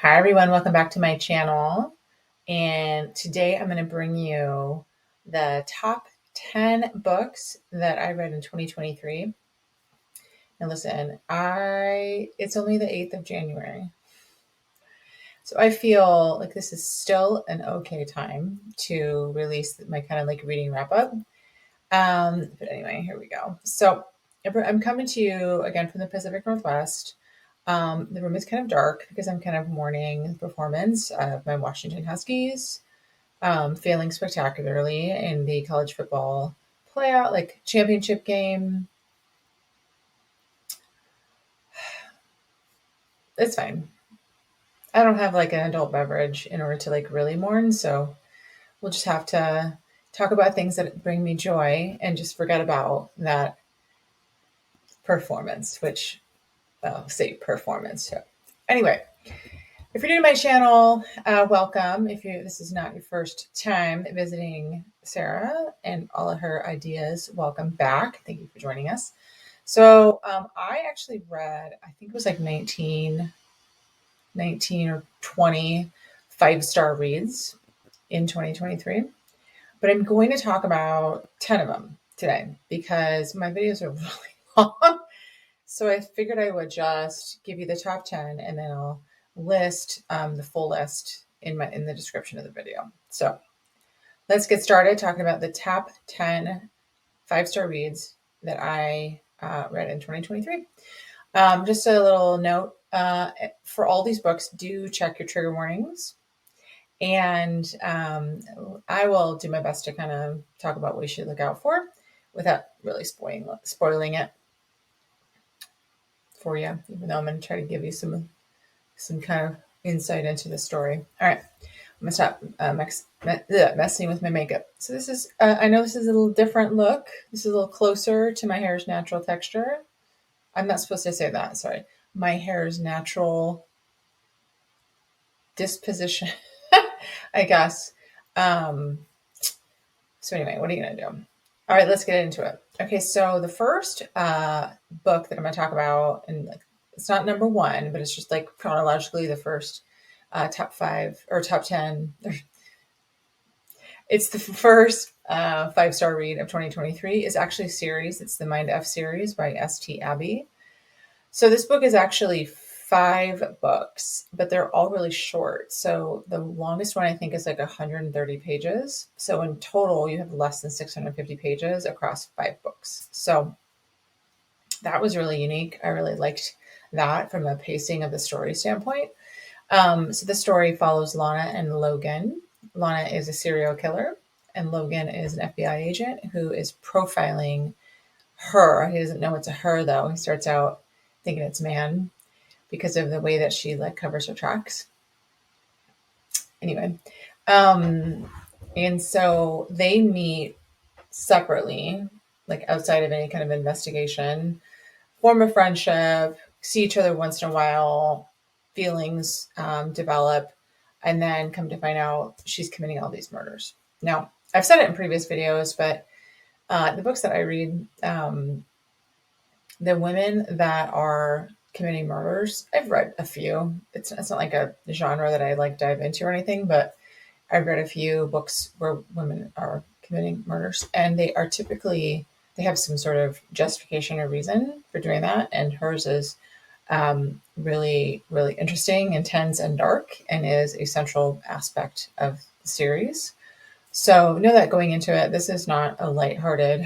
Hi everyone, welcome back to my channel. And today I'm going to bring you the top 10 books that I read in 2023. And listen, it's only the 8th of January. So I feel like this is still an okay time to release my kind of like reading wrap up. But anyway, here we go. So I'm coming to you again from the Pacific Northwest. The room is kind of dark because I'm kind of mourning the performance of my Washington Huskies failing spectacularly in the college football playoff, like championship game. It's fine. I don't have like an adult beverage in order to like really mourn, so we'll just have to talk about things that bring me joy and just forget about that performance, which say performance. So anyway, if you're new to my channel, welcome. If this is not your first time visiting Sarah and all of her ideas, welcome back. Thank you for joining us. So I actually read, I think it was like 19 or 20 5-star reads in 2023. But I'm going to talk about 10 of them today because my videos are really long. So I figured I would just give you the top 10 and then I'll list the full list in the description of the video. So let's get started talking about the top 10 5-star reads that I read in 2023. Just a little note, for all these books, do check your trigger warnings. And I will do my best to kind of talk about what you should look out for without really spoiling it for you, even though I'm going to try to give you some kind of insight into the story. All right, I'm going to stop messing with my makeup. So this is, I know this is a little different look. This is a little closer to my hair's natural texture. I'm not supposed to say that, sorry. My hair's natural disposition, I guess. So anyway, what are you going to do? All right, let's get into it. Okay, so the first book that I'm going to talk about, and it's not number one, but it's just like chronologically the first top 5 or top 10. It's the first 5-star read of 2023. It's actually a series. It's the Mind F series by S.T. Abbey. So this book is actually 5 books, but they're all really short. So the longest one I think is like 130 pages. So in total, you have less than 650 pages across 5 books. So that was really unique. I really liked that from a pacing of the story standpoint. So the story follows Lana and Logan. Lana is a serial killer, and Logan is an FBI agent who is profiling her. He doesn't know it's a her, though. He starts out thinking it's man because of the way that she like covers her tracks. Anyway, and so they meet separately, like outside of any kind of investigation, form a friendship, see each other once in a while, feelings develop, and then come to find out she's committing all these murders. Now, I've said it in previous videos, but the books that I read, the women that are committing murders, I've read a few. It's not like a genre that I like dive into or anything, but I've read a few books where women are committing murders, and they are typically, they have some sort of justification or reason for doing that. And hers is really, really interesting, intense, and dark, and is a central aspect of the series. So know that going into it, this is not a lighthearted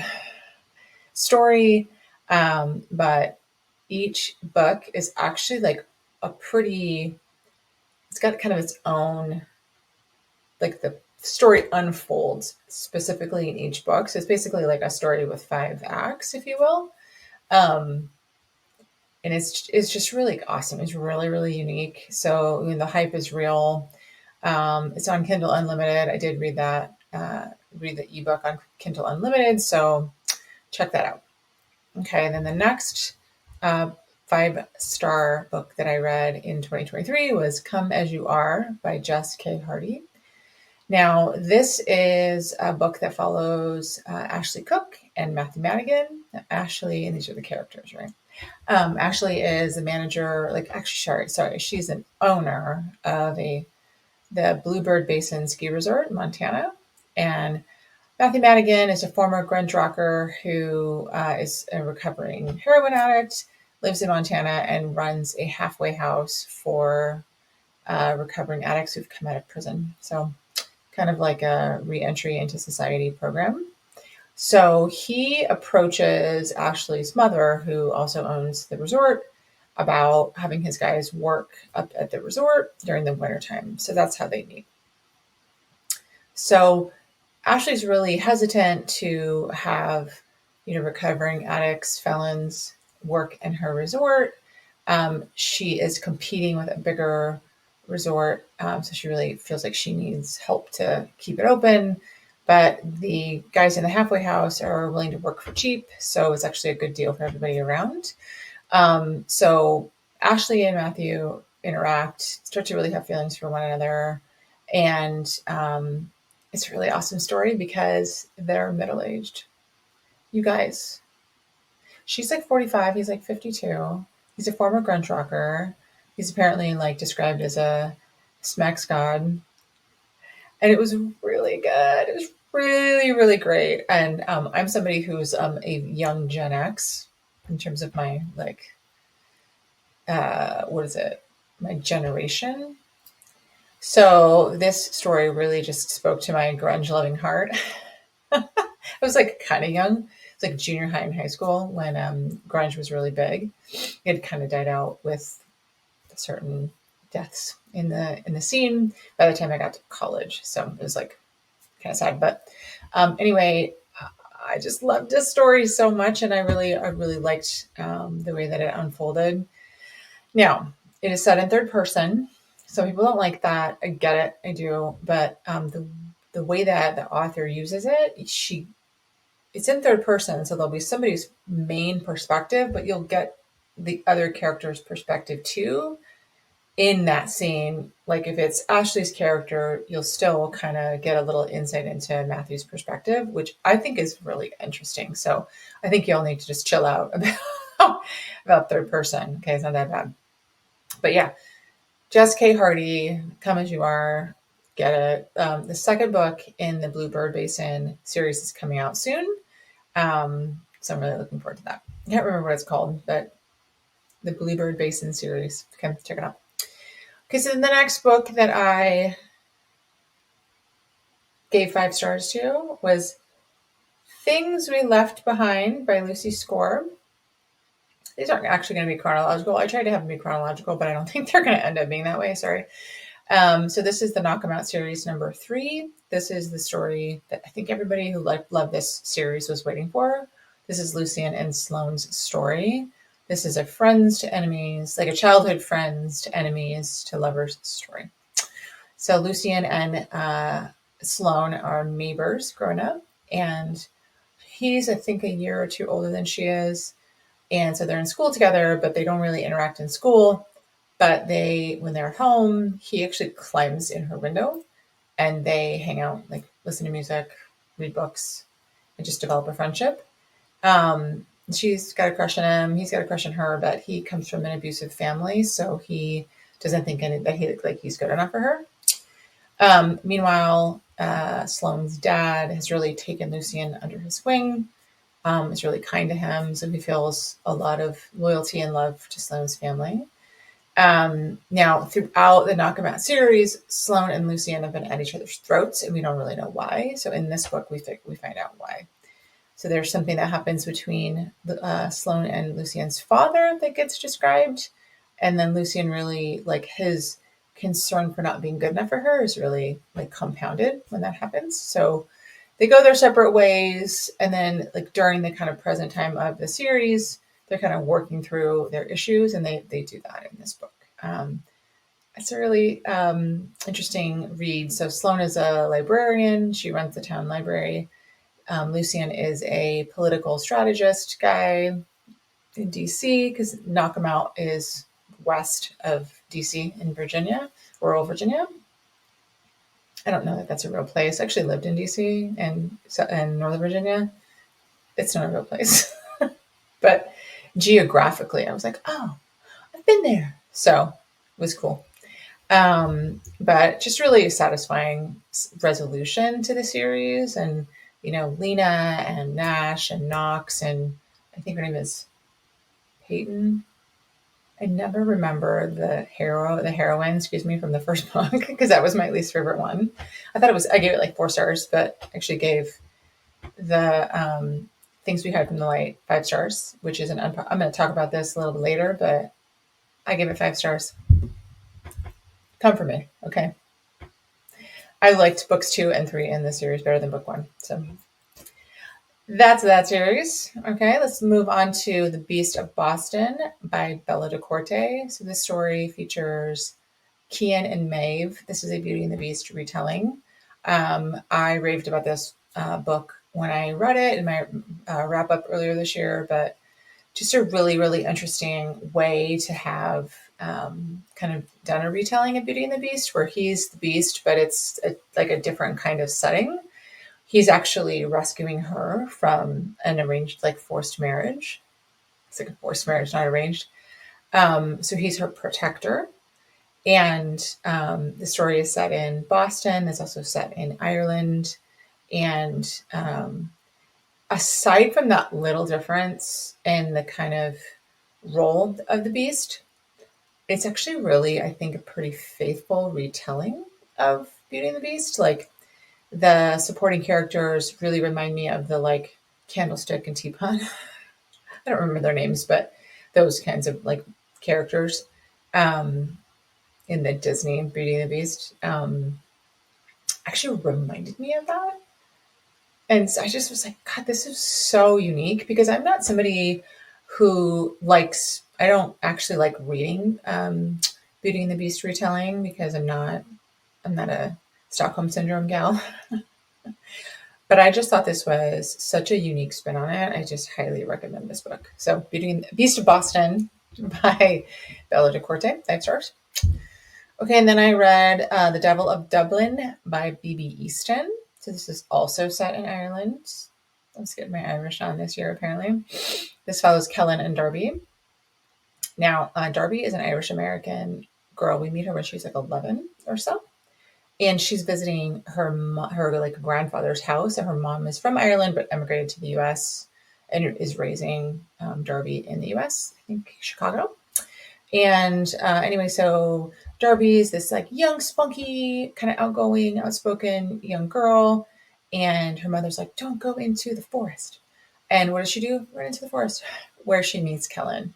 story, but each book is actually like it's got kind of its own, like the story unfolds specifically in each book. So it's basically like a story with 5 acts, if you will. And it's just really awesome. It's really, really unique. So I mean, the hype is real. It's on Kindle Unlimited. I did read that, read the ebook on Kindle Unlimited. So check that out. Okay, then the next 5-star book that I read in 2023 was Come As You Are by Jess K. Hardy. Now, this is a book that follows Ashley Cook and Matthew Madigan. Ashley, and these are the characters, right? Ashley is a manager, sorry, she's an owner of the Bluebird Basin Ski Resort in Montana. And Matthew Madigan is a former grunge rocker who is a recovering heroin addict, lives in Montana, and runs a halfway house for recovering addicts who've come out of prison. So kind of like a re-entry into society program. So he approaches Ashley's mother, who also owns the resort, about having his guys work up at the resort during the wintertime. So that's how they meet. So Ashley's really hesitant to have, recovering addicts, felons work in her resort. She is competing with a bigger resort. So she really feels like she needs help to keep it open. But the guys in the halfway house are willing to work for cheap. So it's actually a good deal for everybody around. So Ashley and Matthew interact, start to really have feelings for one another. And it's a really awesome story because they're middle-aged. You guys. She's like 45. He's like 52. He's a former grunge rocker. He's apparently like described as a smacks god. And it was really good. It was really, really great. And I'm somebody who's a young Gen X in terms of my my generation. So this story really just spoke to my grunge loving heart. I was like kind of young. It was like junior high and high school when grunge was really big. It kind of died out with certain deaths in the scene by the time I got to college. So it was like kind of sad. But anyway, I just loved this story so much, and I really liked the way that it unfolded. Now, it is set in third person. Some people don't like that. I get it. I do. But the way that the author uses it, it's in third person. So there'll be somebody's main perspective, but you'll get the other character's perspective too in that scene. Like if it's Ashley's character, you'll still kind of get a little insight into Matthew's perspective, which I think is really interesting. So I think you'll need to just chill out about third person. Okay, it's not that bad. But yeah, Jess K. Hardy, Come As You Are, get it. The second book in the Bluebird Basin series is coming out soon. So I'm really looking forward to that. I can't remember what it's called, but the Bluebird Basin series. Okay, check it out. Okay, so the next book that I gave 5 stars to was Things We Left Behind by Lucy Score. These aren't actually going to be chronological. I tried to have them be chronological, but I don't think they're going to end up being that way. Sorry. So this is the Knockemout series number 3. This is the story that I think everybody who loved this series was waiting for. This is Lucian and Sloane's story. This is a friends to enemies, like a childhood friends to enemies to lovers story. So Lucian and Sloane are neighbors growing up, and he's, I think, a year or two older than she is. And so they're in school together, but they don't really interact in school. But when they're at home, he actually climbs in her window and they hang out, like listen to music, read books, and just develop a friendship. She's got a crush on him. He's got a crush on her, but he comes from an abusive family. So he doesn't think that he's good enough for her. Meanwhile, Sloane's dad has really taken Lucian under his wing. Is really kind to him, so he feels a lot of loyalty and love to Sloane's family. Now, throughout the Knockemout series, Sloane and Lucian have been at each other's throats, and we don't really know why. So in this book, we find out why. So there's something that happens between Sloane and Lucian's father that gets described, and then Lucian really, like, his concern for not being good enough for her is really like compounded when that happens. So they go their separate ways, and then like during the kind of present time of the series, they're kind of working through their issues, and they do that in this book. It's a really interesting read. So Sloane is a librarian. She runs the town library. Lucian is a political strategist guy in DC, because Knockemout is west of DC in Virginia, rural Virginia. I don't know that that's a real place. I actually lived in DC and Northern Virginia. It's not a real place. But geographically, I was like, oh, I've been there. So it was cool. But just really satisfying resolution to the series. And, Lena and Nash and Knox, and I think her name is Peyton. I never remember the heroine, from the first book, because that was my least favorite one. I gave it like 4 stars, but actually gave the Things We Hide from the Light 5 stars, which is I'm going to talk about this a little bit later, but I gave it 5 stars. Come for me, okay? I liked books 2 and 3 in the series better than book 1, so that's that series. Okay, let's move on to The Beast of Boston by Bella DiCorte. So this story features Kian and Maeve. This is a Beauty and the Beast retelling. I raved about this book when I read it in my wrap up earlier this year, but just a really, really interesting way to have kind of done a retelling of Beauty and the Beast, where he's the Beast, but it's like a different kind of setting. He's actually rescuing her from an arranged, like, forced marriage. It's like a forced marriage, not arranged. So he's her protector. And the story is set in Boston. It's also set in Ireland. And aside from that little difference in the kind of role of the Beast, it's actually really, I think, a pretty faithful retelling of Beauty and the Beast. Like, the supporting characters really remind me of the, like, Candlestick and Teapot. I don't remember their names, but those kinds of, like, characters in the Disney Beauty and the Beast actually reminded me of that. And so I just was like, God, this is so unique, because I'm not somebody who I don't actually like reading Beauty and the Beast retelling, because I'm not a Stockholm Syndrome gal. But I just thought this was such a unique spin on it. I just highly recommend this book. So Beauty and the Beast of Boston by Bella DiCorte, 5 stars. Okay, and then I read The Devil of Dublin by B.B. Easton. So this is also set in Ireland. Let's get my Irish on this year, apparently. This follows Kellen and Darby. Now, Darby is an Irish-American girl. We meet her when she's like 11 or so. And she's visiting her like grandfather's house. And her mom is from Ireland, but emigrated to the U.S. and is raising Darby in the U.S., I think Chicago. And anyway, so Darby is this like young, spunky, kind of outgoing, outspoken young girl. And her mother's like, don't go into the forest. And what does she do? Right into the forest, where she meets Kellen.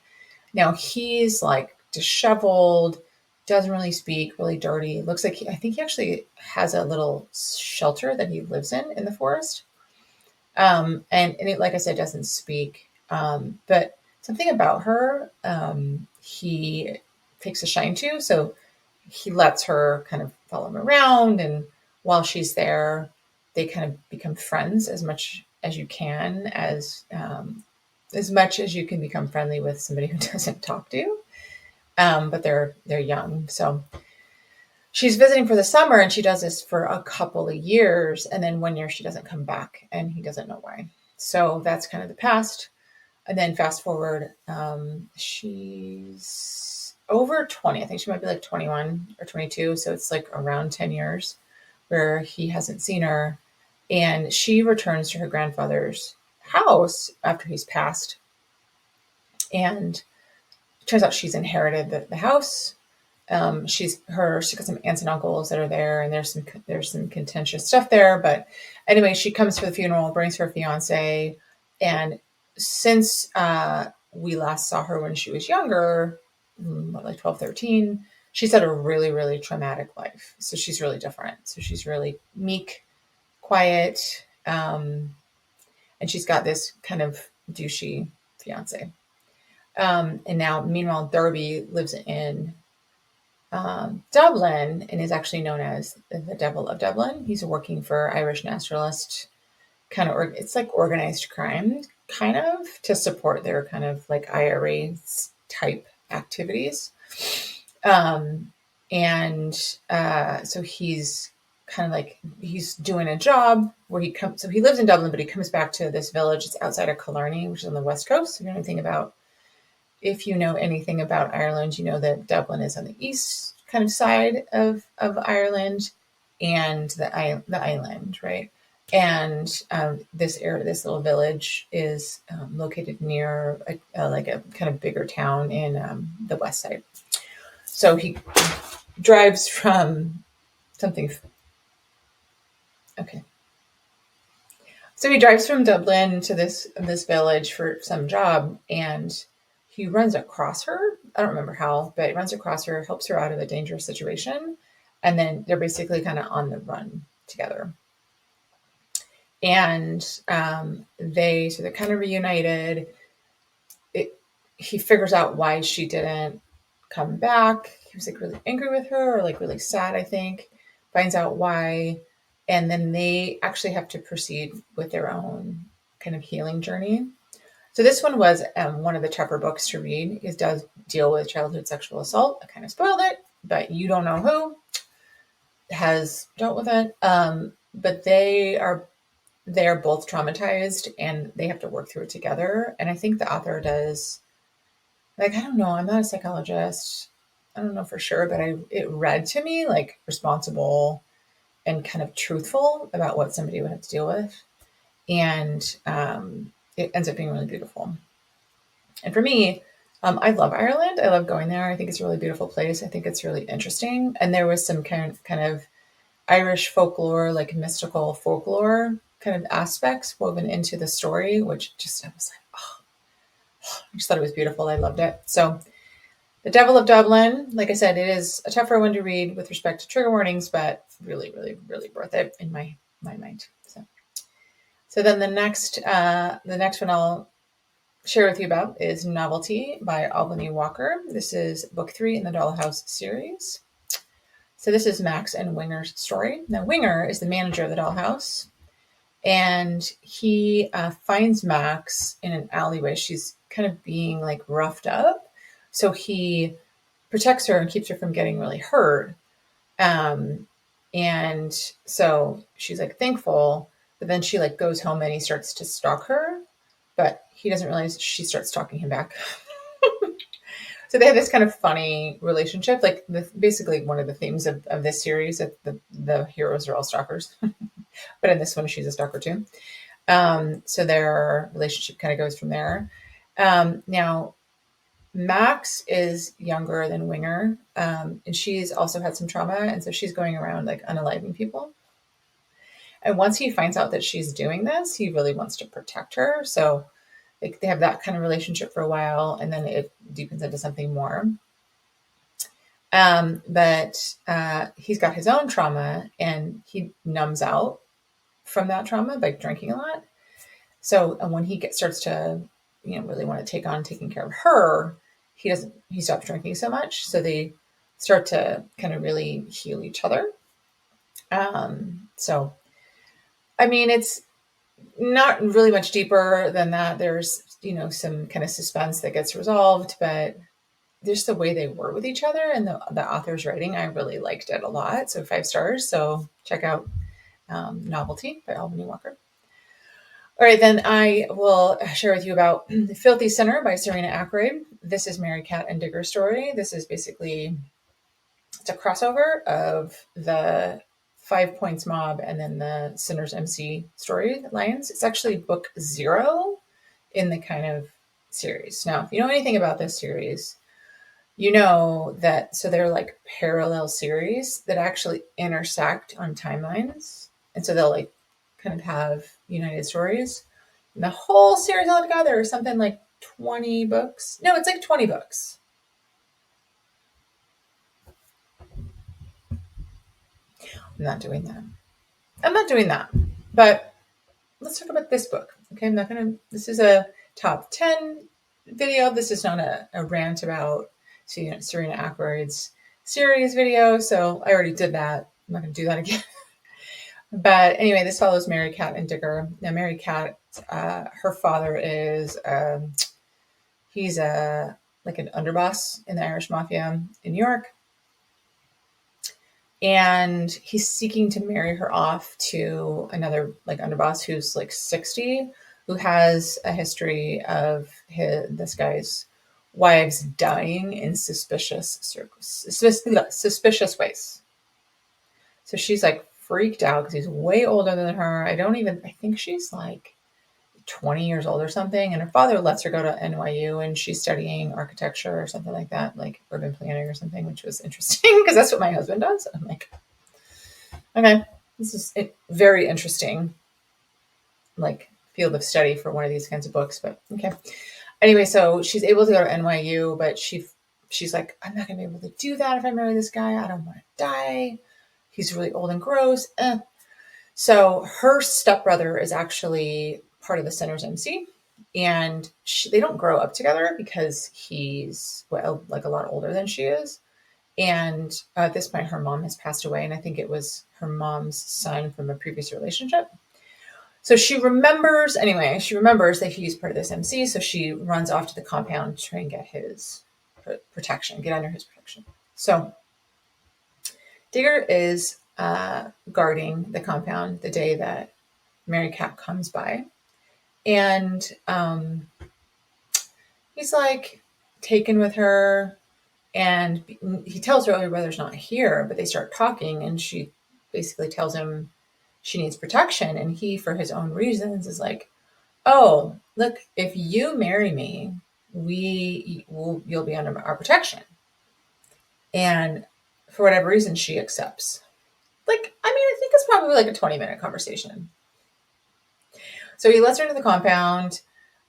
Now, he's like disheveled, doesn't really speak, really dirty. Looks like I think he actually has a little shelter that he lives in the forest. And it, like I said, doesn't speak. But something about her, he takes a shine to. So he lets her kind of follow him around. And while she's there, they kind of become friends as much as you can, as much as you can become friendly with somebody who doesn't talk to you. But they're young. So she's visiting for the summer, and she does this for a couple of years. And then one year she doesn't come back, and he doesn't know why. So that's kind of the past. And then fast forward, she's over 20. I think she might be like 21 or 22. So it's like around 10 years where he hasn't seen her. And she returns to her grandfather's house after he's passed. And it turns out she's inherited the house. She's got some aunts and uncles that are there, and there's some contentious stuff there. But anyway, she comes for the funeral, brings her fiance, and since we last saw her when she was younger, like 12, 13, she's had a really, really traumatic life. So she's really different. So she's really meek, quiet, and she's got this kind of douchey fiance. And now, meanwhile, Darby lives in Dublin and is actually known as the Devil of Dublin. He's working for Irish nationalist it's like organized crime, kind of, to support their kind of like IRA type activities. So he's kind of like, he's doing a job where he lives in Dublin, but he comes back to this village. It's outside of Killarney, which is on the West Coast. If you know anything about if you know anything about Ireland, you know that Dublin is on the east kind of side of Ireland and the island, right? And this little village is located near like a kind of bigger town in the west side. So he drives from something. Okay. So he drives from Dublin to this village for some job, and he runs across her. I don't remember how, but he runs across her, helps her out of a dangerous situation, and then they're basically kind of on the run together. And they're kind of reunited. He figures out why she didn't come back. He was like really angry with her, or like really sad, I think. Finds out why, and then they actually have to proceed with their own kind of healing journey. So this one was one of the tougher books to read. It does deal with childhood sexual assault. I kind of spoiled it, but you don't know who has dealt with it. But they're both traumatized, and they have to work through it together. And I think the author does, like, I don't know, I'm not a psychologist. I don't know for sure, but it read to me like responsible and kind of truthful about what somebody would have to deal with. And it ends up being really beautiful. And for me, I love Ireland. I love going there. I think it's a really beautiful place. I think it's really interesting. And there was some kind of Irish folklore, like mystical folklore kind of aspects woven into the story, which just, I was like, oh, I just thought it was beautiful. I loved it. So The Devil of Dublin, like I said, it is a tougher one to read with respect to trigger warnings, but really, really, really worth it in my mind. So then the next one I'll share with you about is Novelty by Albany Walker. This is book 3 in the Dollhouse series. So this is Max and Winger's story. Now Winger is the manager of the Dollhouse, and he finds Max in an alleyway. She's kind of being like roughed up. So he protects her and keeps her from getting really hurt. And so she's like thankful, but then she like goes home and he starts to stalk her, but he doesn't realize she starts stalking him back. So they have this kind of funny relationship. Like basically one of the themes of this series, that the heroes are all stalkers, but in this one, she's a stalker too. So their relationship kind of goes from there. Now, Max is younger than Winger, and she's also had some trauma, and so she's going around like unaliving people. And once he finds out that she's doing this, he really wants to protect her. So they have that kind of relationship for a while, and then it deepens into something more. But he's got his own trauma, and he numbs out from that trauma by drinking a lot. So when he starts to really want to take on taking care of her, he stops drinking so much. So they start to kind of really heal each other. So, I mean, it's not really much deeper than that. There's, some kind of suspense that gets resolved, but there's the way they were with each other and the author's writing. I really liked it a lot. So 5 stars. So check out Novelty by Albany Walker. All right, then I will share with you about The Filthy Sinner by Serena Akeroyd. This is Mary Cat and Digger's story. This is basically, it's a crossover of the 5 Points Mob and then the Sinner's MC storylines. It's actually book 0 in the kind of series. Now, if you know anything about this series, you know that, so they're like parallel series that actually intersect on timelines. And so they'll like kind of have united stories. And the whole series altogether is something like 20 books. No, it's like 20 books. I'm not doing that. But let's talk about this book. Okay, this is a top 10 video. This is not a rant about Serena Akeroyd's series video. So I already did that. I'm not going to do that again. But anyway, this follows Mary Cat and Digger. Now, Mary Cat, her father is, he's like an underboss in the Irish Mafia in New York. And he's seeking to marry her off to another like underboss who's like 60, who has a history of this guy's wives dying in suspicious ways. So she's like freaked out because he's way older than her. I think she's like 20 years old or something. And her father lets her go to NYU and she's studying architecture or something like that, like urban planning or something, which was interesting because that's what my husband does. I'm like, okay, this is very interesting, like field of study for one of these kinds of books, but okay. Anyway, so she's able to go to NYU, but she's like, I'm not gonna be able to do that if I marry this guy. I don't want to die. He's really old and gross. So her stepbrother is actually part of the center's MC, and they don't grow up together because he's like a lot older than she is. And at this point, her mom has passed away, and I think it was her mom's son from a previous relationship. So she remembers that he's part of this MC. So she runs off to the compound to try and get his protection, get under his protection. So Digger is guarding the compound the day that Mary Cap comes by. And he's like taken with her. And he tells her, oh, your brother's not here. But they start talking. And she basically tells him she needs protection. And he, for his own reasons, is like, oh, look, if you marry me, you'll be under our protection. And for whatever reason, she accepts. Like, I mean, I think it's probably like a 20-minute conversation. So he lets her into the compound,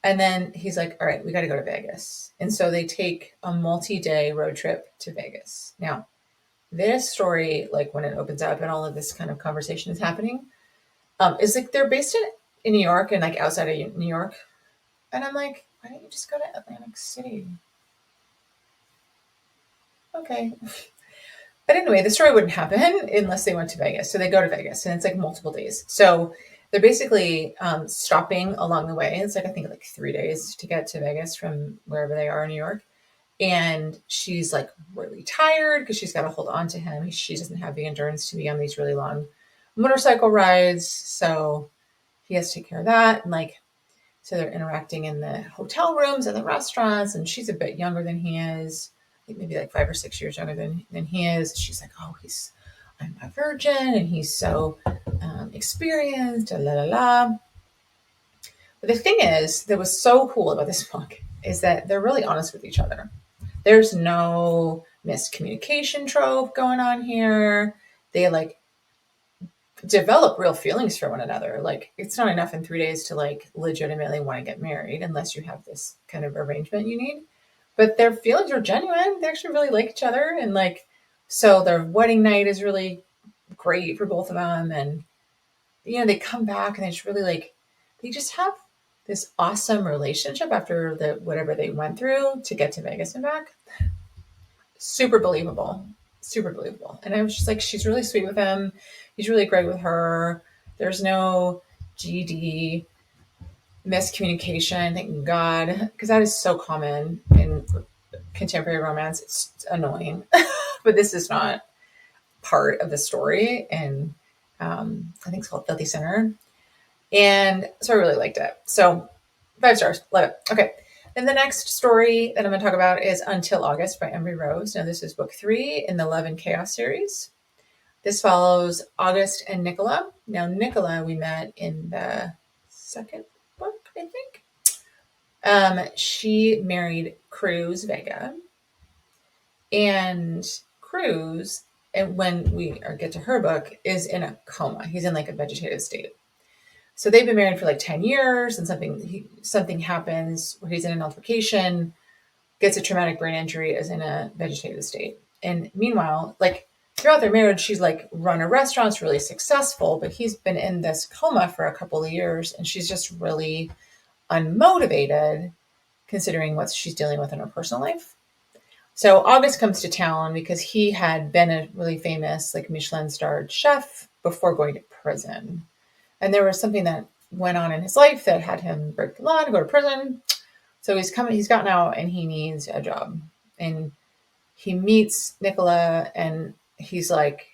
and then he's like, all right, we got to go to Vegas. And so they take a multi-day road trip to Vegas. Now, this story, like when it opens up and all of this kind of conversation is happening, is like they're based in New York and like outside of New York. And I'm like, why don't you just go to Atlantic City? Okay. But anyway, the story wouldn't happen unless they went to Vegas. So they go to Vegas, and it's like multiple days. So they're basically stopping along the way. It's like, I think like 3 days to get to Vegas from wherever they are in New York. And she's like really tired because she's got to hold on to him. She doesn't have the endurance to be on these really long motorcycle rides. So he has to take care of that. And like, so they're interacting in the hotel rooms and the restaurants. And she's a bit younger than he is. I think maybe like 5 or 6 years younger than he is. She's like, oh, I'm a virgin and he's so experienced, la la la. But the thing is, that was so cool about this book is that they're really honest with each other. There's no miscommunication trope going on here. They like develop real feelings for one another. Like, it's not enough in 3 days to like legitimately want to get married unless you have this kind of arrangement you need. But their feelings are genuine. They actually really like each other. And like, so their wedding night is really great for both of them. And, you know, they come back and they just really like, they just have this awesome relationship after whatever they went through to get to Vegas and back. Super believable. Super believable. And I was just like, she's really sweet with him. He's really great with her. There's no GD miscommunication, thank God, because that is so common in contemporary romance. It's annoying. But this is not part of the story. And I think it's called Filthy Sinner. And so I really liked it. So 5 stars. Love it. Okay. Then the next story that I'm going to talk about is Until August by Emery Rose. Now, this is book 3 in the Love and Chaos series. This follows August and Nicola. Now, Nicola we met in the second book, I think. She married Cruz Vega. And Cruz, and when we get to her book, is in a coma. He's in like a vegetative state. So they've been married for like 10 years, and something happens where he's in an altercation, gets a traumatic brain injury, is in a vegetative state. And meanwhile, like throughout their marriage, she's like run a restaurant, really successful, but he's been in this coma for a couple of years, and she's just really unmotivated considering what she's dealing with in her personal life. So August comes to town because he had been a really famous, like Michelin-starred chef before going to prison. And there was something that went on in his life that had him break the law to go to prison. So he's gotten out and he needs a job. And he meets Nicola and he's like,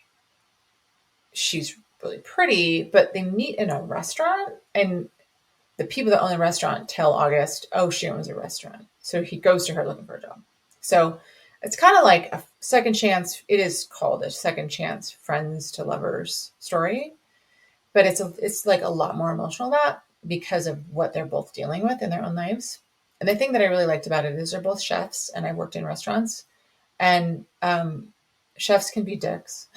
she's really pretty, but they meet in a restaurant and the people that own the restaurant tell August, oh, she owns a restaurant. So he goes to her looking for a job. So it's kind of like a second chance. It is called a second chance friends to lovers story, but it's like a lot more emotional than that because of what they're both dealing with in their own lives. And the thing that I really liked about it is they're both chefs, and I worked in restaurants, and chefs can be dicks.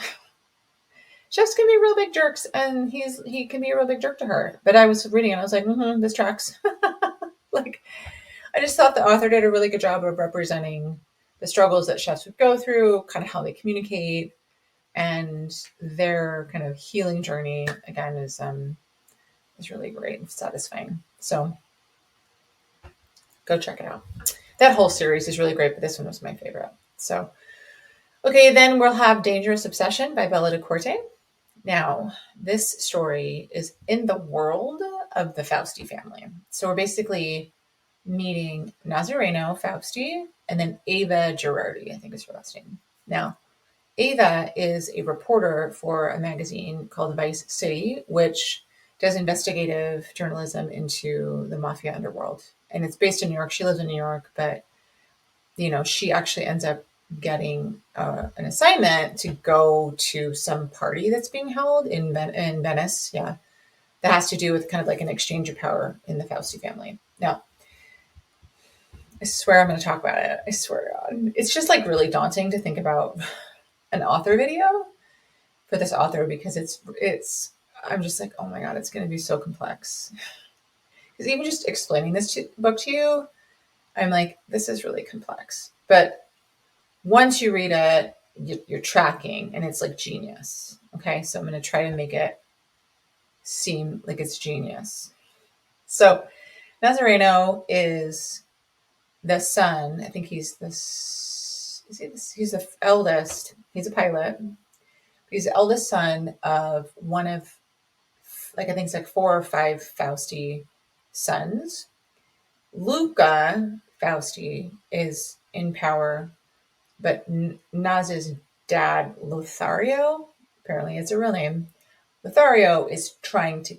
Chefs can be real big jerks, and he can be a real big jerk to her. But I was reading it, and I was like, this tracks. Like, I just thought the author did a really good job of representing the struggles that chefs would go through, kind of how they communicate, and their kind of healing journey. Again, is really great and satisfying. So go check it out. That whole series is really great, but this one was my favorite. So, okay, then we'll have Dangerous Obsession by Bella DiCorte. Now, this story is in the world of the Fausti family. So we're basically meeting Nazareno Fausti and then Ava Girardi, I think is her last name. Now, Ava is a reporter for a magazine called Vice City, which does investigative journalism into the mafia underworld. And it's based in New York. She lives in New York, but, she actually ends up getting an assignment to go to some party that's being held in Venice. Yeah. That has to do with kind of like an exchange of power in the Fausti family. Now, I swear I'm going to talk about it. I swear to God. It's just like really daunting to think about an author video for this author because I'm just like, oh my God, it's going to be so complex. Because even just explaining this book to you, I'm like, this is really complex. But once you read it, you're tracking, and it's like genius. Okay, so I'm going to try to make it seem like it's genius. So Nazareno is the son. I think he's he's the eldest. He's a pilot. He's the eldest son of one of, I think it's like 4 or 5 Fausti sons. Luca Fausti is in power, but Naz's dad, Lothario, apparently it's a real name, Lothario is trying to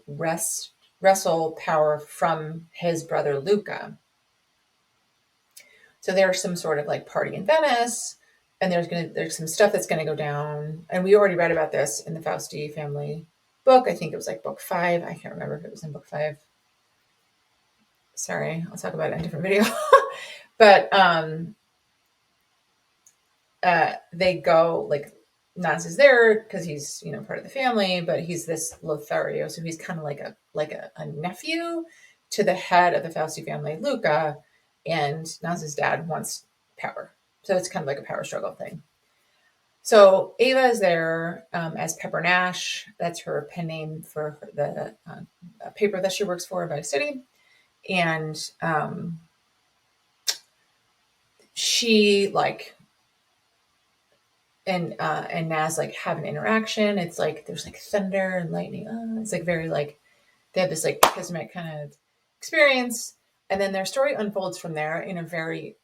wrestle power from his brother Luca. So there's some sort of like party in Venice, and there's some stuff that's going to go down. And we already read about this in the Fausti family book. I think it was like book 5. I can't remember if it was in book 5. Sorry, I'll talk about it in a different video. But they go, like, Naz is there because he's part of the family, but he's this Lothario, so he's kind of like a nephew to the head of the Fausti family, Luca, and Naz's dad wants power, so it's kind of like a power struggle thing. So Ava is there as Pepper Nash. That's her pen name for the paper that she works for, Vice City, and she like. And Naz like have an interaction. It's like there's like thunder and lightning. It's like very like they have this like kismet kind of experience, and then their story unfolds from there in a very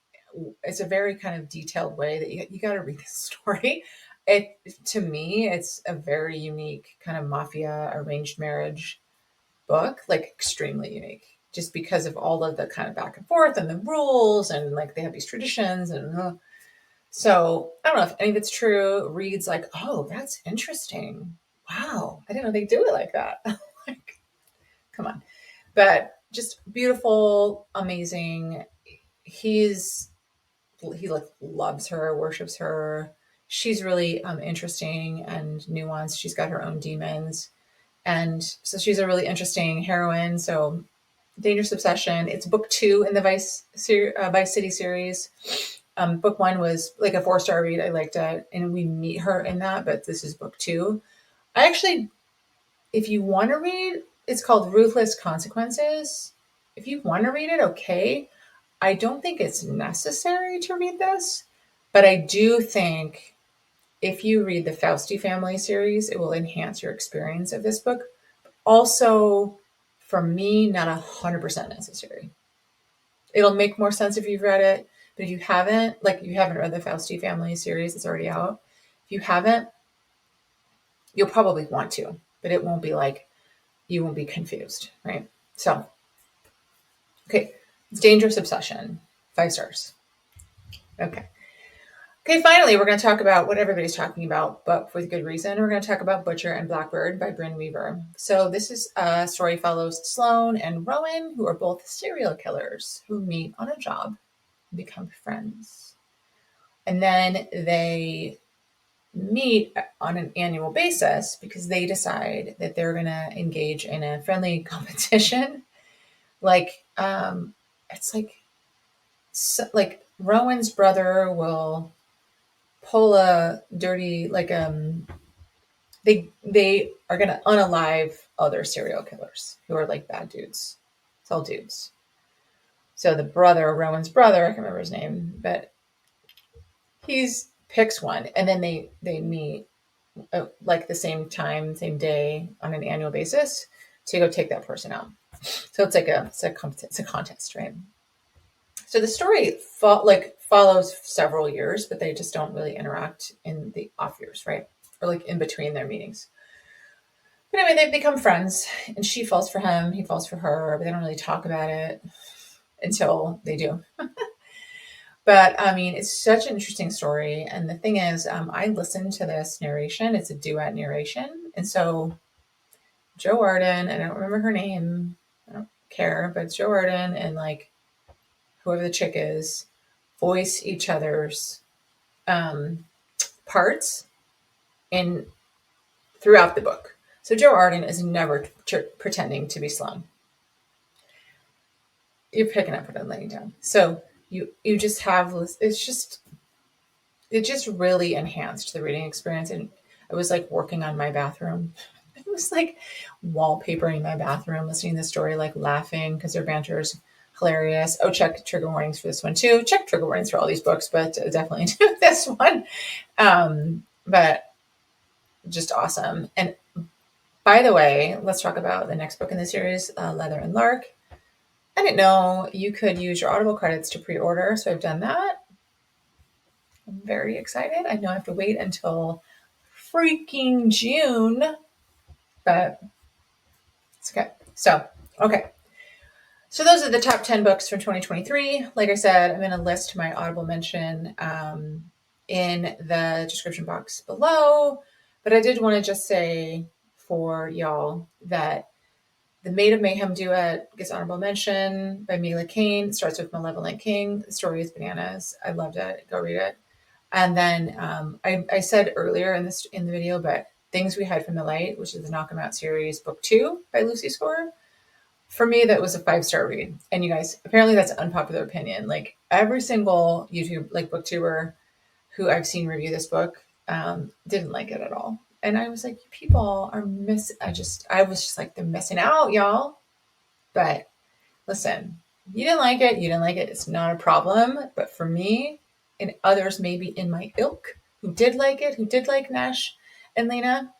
kind of detailed way that you got to read this story. To me, it's a very unique kind of mafia arranged marriage book, like extremely unique, just because of all of the kind of back and forth and the rules, and like they have these traditions and. So I don't know if any of it's true. Reads like, oh, that's interesting. Wow, I didn't know they do it like that. Like, come on. But just beautiful, amazing. He like loves her, worships her. She's really interesting and nuanced. She's got her own demons, and so she's a really interesting heroine. So Dangerous Obsession. It's book 2 in the Vice City series. Book 1 was like a 4-star read. I liked it. And we meet her in that, but this is book 2. I actually, if you want to read, it's called Ruthless Consequences. If you want to read it, okay. I don't think it's necessary to read this, but I do think if you read the Fausti family series, it will enhance your experience of this book. Also, for me, not 100% necessary. It'll make more sense if you've read it. But if you haven't, like you haven't read the Fausti family series, it's already out. If you haven't, you'll probably want to, but it won't be like, you won't be confused, right? So, okay, it's Dangerous Obsession. 5 stars. Okay. Okay, finally, we're going to talk about what everybody's talking about, but with good reason. We're going to talk about Butcher and Blackbird by Brynne Weaver. So this is a story follows Sloane and Rowan, who are both serial killers who meet on a job and become friends. And then they meet on an annual basis because they decide that they're going to engage in a friendly competition. Like, it's like Rowan's brother will pull a dirty, like, they are going to unalive other serial killers who are like bad dudes. It's all dudes. So the brother, Rowan's brother, I can't remember his name, but he's picks one, and then they meet like the same time, same day on an annual basis to go take that person out. So it's a contest, right? So the story follows several years, but they just don't really interact in the off years, right? Or like in between their meetings. But anyway, they become friends, and she falls for him, he falls for her, but they don't really talk about it until they do. But I mean, it's such an interesting story. And the thing is, I listened to this narration. It's a duet narration. And so Joe Arden, and I don't remember her name, I don't care, but Joe Arden and like whoever the chick is, voice each other's parts in throughout the book. So Joe Arden is never pretending to be Sloane. You're picking up what I'm laying down. So you just have, it just really enhanced the reading experience. And I was like working on my bathroom. It was like wallpapering my bathroom, listening to the story, like laughing because their banter is hilarious. Oh, check trigger warnings for this one too. Check trigger warnings for all these books, but definitely do this one. But just awesome. And by the way, let's talk about the next book in the series, Leather and Lark. I didn't know you could use your Audible credits to pre-order, so I've done that. I'm very excited. I know I have to wait until freaking June, but it's okay. So, okay. So those are the top 10 books from 2023. Like I said, I'm going to list my Audible mention in the description box below, but I did want to just say for y'all that the Maid of Mayhem duet gets honorable mention by Mila Kane. It starts with Malevolent King. The story is bananas. I loved it. Go read it. And then I said earlier in the video, but Things We Hide from the Light, which is the Knockemout series, book 2 by Lucy Score. For me, that was a 5-star read. And you guys, apparently that's an unpopular opinion. Like every single YouTube like booktuber who I've seen review this book didn't like it at all. And I was like, people are I was just like, they're missing out, y'all. But listen, you didn't like it. You didn't like it. It's not a problem. But for me and others maybe in my ilk who did like it, who did like Nash and Lena,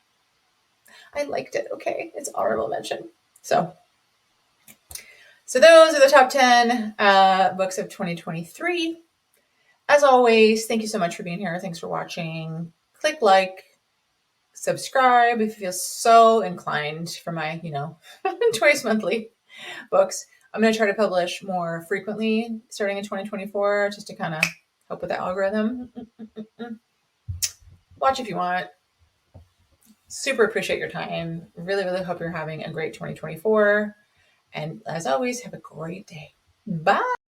I liked it. Okay. It's honorable mention. So those are the top 10 books of 2023. As always, thank you so much for being here. Thanks for watching. Click like, subscribe if you feel so inclined for my, twice monthly books. I'm going to try to publish more frequently starting in 2024 just to kind of help with the algorithm. Watch if you want. Super appreciate your time. Really, really hope you're having a great 2024. And as always, have a great day. Bye.